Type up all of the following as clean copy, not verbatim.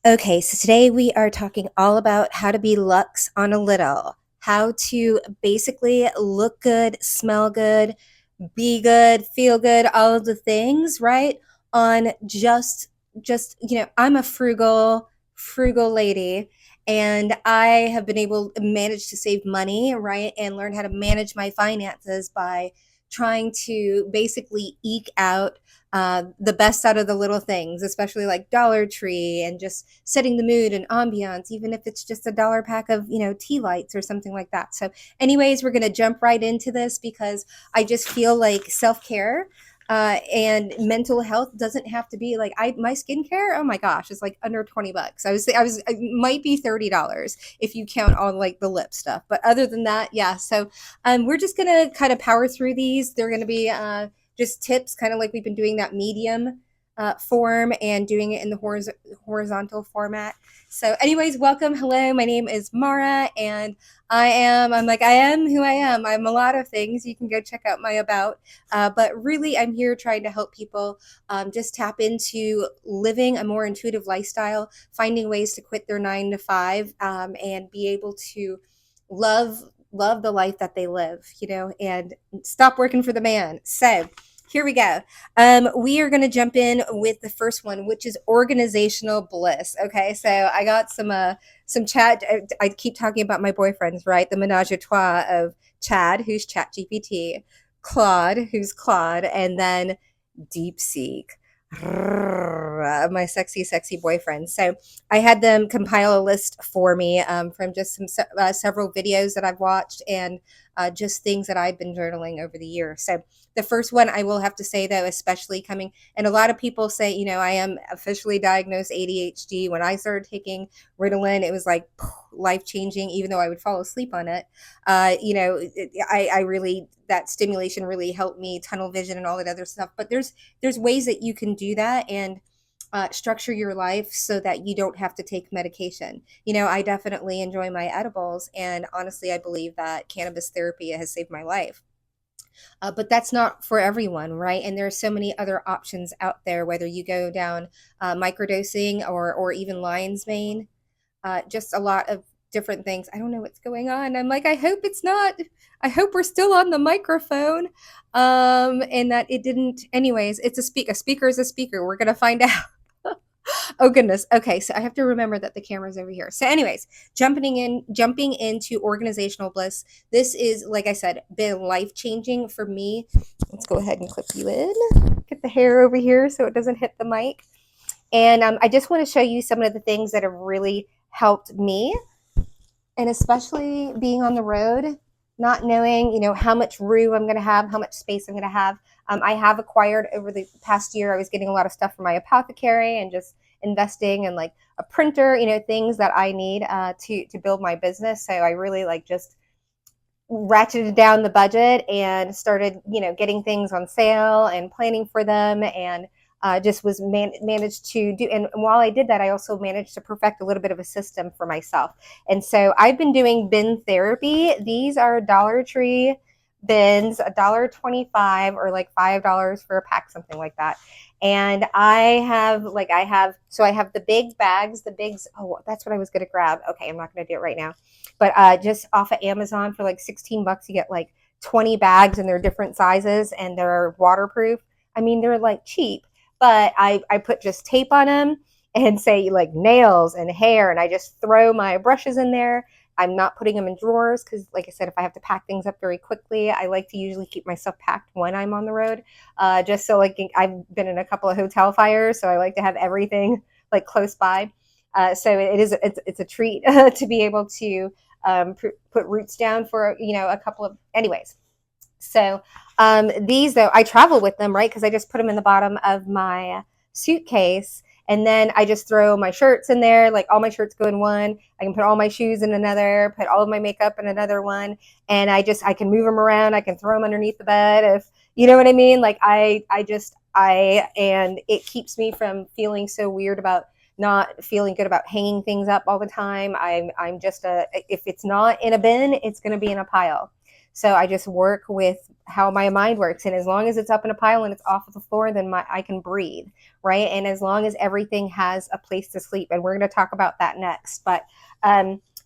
Okay, so today we are talking all about how to be luxe on a little, how to basically look good, smell good, be good, feel good, all of the things, right? On I'm a frugal lady, and I have been able to manage to save money, right? And learn how to manage my finances by trying to basically eke out the best out of the little things, especially like Dollar Tree and just setting the mood and ambiance, even if it's just a dollar pack of, tea lights or something like that. So, anyways, we're going to jump right into this because I just feel like self care and mental health doesn't have to be like my skincare. Oh my gosh, it's like under $20. It might be $30 if you count all like the lip stuff. But other than that, yeah. So we're just gonna kind of power through these. They're gonna be just tips, kind of like we've been doing that medium form and doing it in the horizontal format. So, anyways, welcome. Hello, my name is Mara, and I am who I am. I'm a lot of things. You can go check out my about. But really, I'm here trying to help people just tap into living a more intuitive lifestyle, finding ways to quit their 9 to 5, and be able to love the life that they live, and stop working for the man. So, here we go. We are going to jump in with the first one, which is organizational bliss. Okay, so I got some chat. I keep talking about my boyfriends, right? The menage a trois of Chad, who's Chat GPT, Claude, who's Claude, and then DeepSeek, my sexy boyfriend. So I had them compile a list for me from just several videos that I've watched and just things that I've been journaling over the years. So the first one I will have to say, though, especially coming, and a lot of people say, I am officially diagnosed ADHD. When I started taking Ritalin, it was like life changing, even though I would fall asleep on it. I really, that stimulation really helped me, tunnel vision and all that other stuff. But there's ways that you can do that and structure your life so that you don't have to take medication. I definitely enjoy my edibles, and honestly, I believe that cannabis therapy has saved my life. But that's not for everyone, right? And there are so many other options out there, whether you go down microdosing or even lion's mane, just a lot of different things. I don't know what's going on. I'm like, I hope it's not. I hope we're still on the microphone, and that it didn't. Anyways, it's a speak. A speaker is a speaker. We're gonna find out. Oh goodness. Okay, so I have to remember that the camera's over here. So, anyways, jumping into organizational bliss. This is, like I said, been life changing for me. Let's go ahead and clip you in. Get the hair over here so it doesn't hit the mic. And I just want to show you some of the things that have really helped me, and especially being on the road, not knowing, how much room I'm going to have, how much space I'm going to have. I have acquired over the past year. I was getting a lot of stuff from my apothecary and just investing in like a printer, things that I need to build my business. So I really just ratcheted down the budget and started, getting things on sale and planning for them, and just was managed to do. And while I did that, I also managed to perfect a little bit of a system for myself. And so I've been doing bin therapy. These are Dollar Tree bins, $1.25 or like $5 for a pack, something like that. And I have the big bags, oh, that's what I was going to grab. Okay, I'm not going to do it right now. But just off of Amazon for like $16, you get like 20 bags, and they're different sizes and they're waterproof. I mean, they're like cheap, but I put just tape on them and say like nails and hair, and I just throw my brushes in there. I'm not putting them in drawers because, like I said, if I have to pack things up very quickly, I like to usually keep my stuff packed when I'm on the road. Just so like I've been in a couple of hotel fires, so I like to have everything like close by. So it's a treat to be able to put roots down for a couple of anyways. So these, though, I travel with them, right? Because I just put them in the bottom of my suitcase, and then I just throw my shirts in there. Like all my shirts go in one. I can put all my shoes in another, put all of my makeup in another one, and I can move them around. I can throw them underneath the bed if you know what I mean. Like and it keeps me from feeling so weird about not feeling good about hanging things up all the time. I'm just if it's not in a bin, it's going to be in a pile. So I just work with how my mind works. And as long as it's up in a pile and it's off of the floor, then I can breathe, right? And as long as everything has a place to sleep. And we're going to talk about that next. But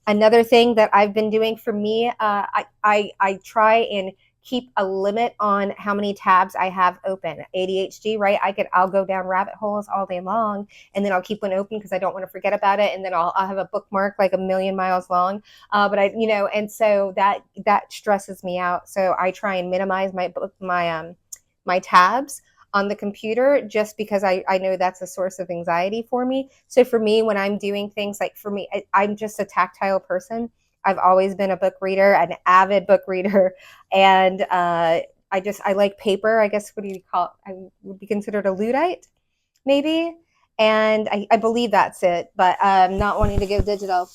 another thing that I've been doing for me, I try and keep a limit on how many tabs I have open. ADHD, right? I'll go down rabbit holes all day long, and then I'll keep one open because I don't want to forget about it, and then I'll have a bookmark like a million miles long. But and so that stresses me out. So I try and minimize my tabs on the computer, just because I know that's a source of anxiety for me. So for me, when I'm doing things, like for me, I'm just a tactile person. I've always been a book reader, an avid book reader, and I like paper. I guess, what do you call it? I would be considered a Luddite, maybe. And I believe that's it, but not wanting to go digital.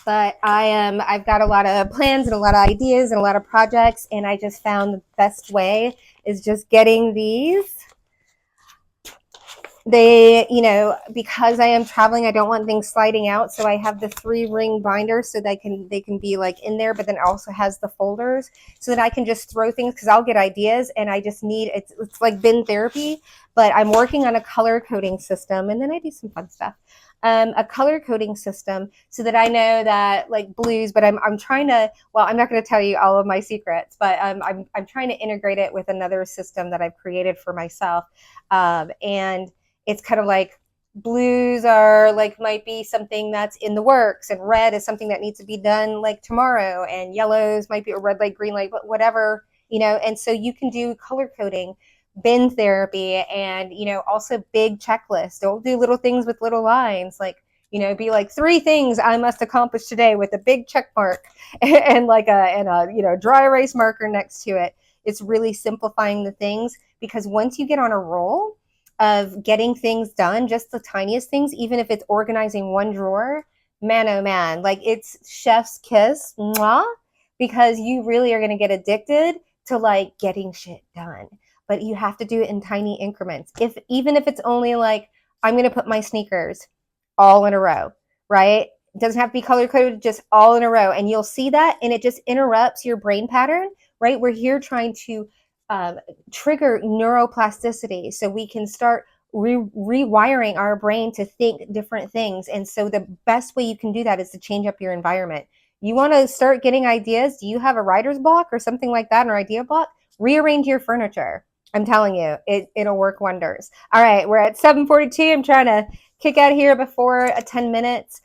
But I've got a lot of plans and a lot of ideas and a lot of projects, and I just found the best way is just getting these. Because I am traveling, I don't want things sliding out, so I have the 3-ring binder so they can be like in there, but then it also has the folders so that I can just throw things, because I'll get ideas and I just need it's like bin therapy. But I'm working on a color coding system, and then I do some fun stuff. A color coding system so that I know that, like, blues, but I'm trying to, well, I'm not going to tell you all of my secrets, but I'm trying to integrate it with another system that I've created for myself. And it's kind of like blues are like, might be something that's in the works, and red is something that needs to be done like tomorrow, and yellows might be a red light, green light, but whatever, and so you can do color coding, bin therapy, and also big checklists. Don't do little things with little lines, like, be like 3 things I must accomplish today with a big check mark and like a dry erase marker next to it. It's really simplifying the things, because once you get on a roll of getting things done, just the tiniest things, even if it's organizing one drawer, man, oh man, like, it's chef's kiss, mwah, because you really are going to get addicted to like getting shit done. But you have to do it in tiny increments. Even if it's only like, I'm going to put my sneakers all in a row, right? It doesn't have to be color coded, just all in a row. And you'll see that, and it just interrupts your brain pattern, right? We're here trying to trigger neuroplasticity so we can start rewiring our brain to think different things. And so the best way you can do that is to change up your environment. You want to start getting ideas? Do you have a writer's block or something like that, or idea block? Rearrange your furniture. I'm telling you, it'll work wonders. All right, we're at 7:42. I'm trying to kick out here before 10 minutes.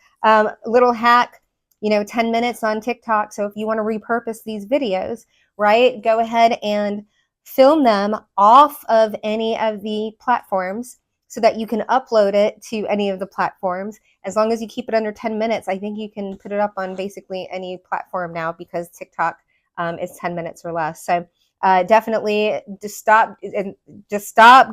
Little hack, 10 minutes on TikTok. So if you want to repurpose these videos, right, go ahead and film them off of any of the platforms so that you can upload it to any of the platforms. As long as you keep it under 10 minutes, I think you can put it up on basically any platform now, because TikTok is 10 minutes or less. So definitely just stop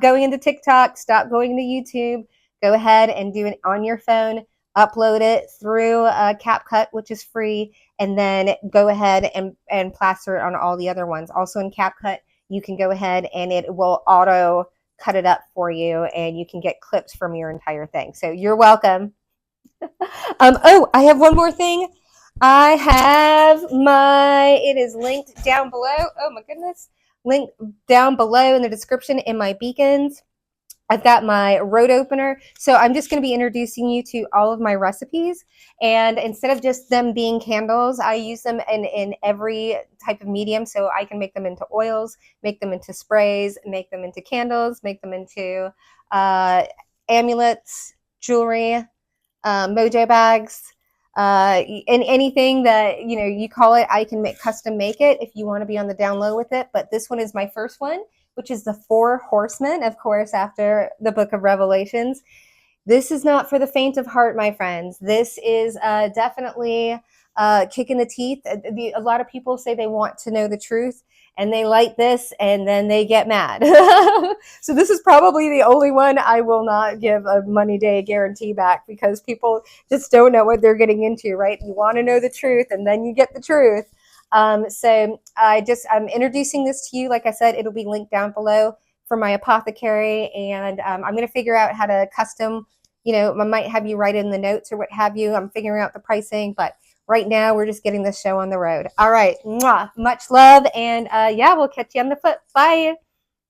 going into TikTok, stop going to YouTube. Go ahead and do it on your phone, upload it through CapCut, which is free, and then go ahead and plaster it on all the other ones. Also in CapCut, you can go ahead and it will auto cut it up for you, and you can get clips from your entire thing. So you're welcome. Oh, I have one more thing. It is linked down below. Oh my goodness. Linked down below in the description in my beacons. I've got my road opener. So I'm just going to be introducing you to all of my recipes. And instead of just them being candles, I use them in every type of medium. So I can make them into oils, make them into sprays, make them into candles, make them into amulets, jewelry, mojo bags, and anything that you call it, I can custom make it if you want to be on the down low with it. But this one is my first one, which is the 4 horsemen, of course, after the book of Revelations. This is not for the faint of heart, my friends. This is definitely kick in the teeth. A lot of people say they want to know the truth, and they light this, and then they get mad. So this is probably the only one I will not give a money day guarantee back, because people just don't know what they're getting into, right? You want to know the truth, and then you get the truth. So I'm introducing this to you. Like I said, it'll be linked down below for my apothecary, and I'm going to figure out how to custom, I might have you write in the notes or what have you. I'm figuring out the pricing, but right now we're just getting this show on the road. All right. Mwah. Much love. And yeah, we'll catch you on the flip. Bye.